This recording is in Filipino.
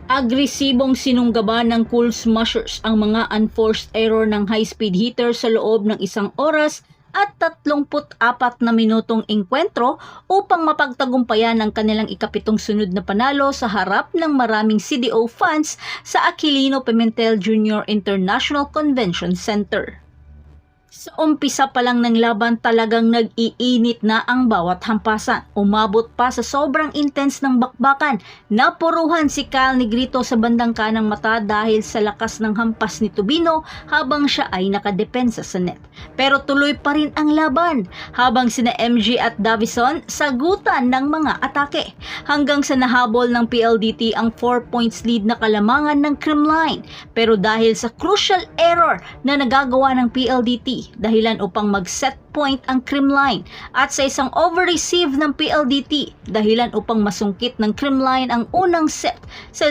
Agresibong sinunggaban ng Cool Smashers ang mga unforced error ng high-speed hitter sa loob ng 1 oras at 34 na minutong engkwentro upang mapagtagumpayan ang kanilang ikapitong sunod na panalo sa harap ng maraming CDO fans sa Aquilino Pimentel Jr. International Convention Center. Sa umpisa pa lang ng laban talagang nag-iinit na ang bawat hampasan. Umabot pa sa sobrang intense ng bakbakan. Napuruhan si Kyle Negrito sa bandang kanang mata dahil sa lakas ng hampas ni Tubino habang siya ay nakadepensa sa net. Pero tuloy pa rin ang laban habang sina MG at Davison sagutan ng mga atake. Hanggang sa nahabol ng PLDT ang 4 points lead na kalamangan ng Creamline. Pero dahil sa crucial error na nagagawa ng PLDT, dahilan upang mag-set point ang Creamline at sa isang over-receive ng PLDT dahilan upang masungkit ng Creamline ang unang set sa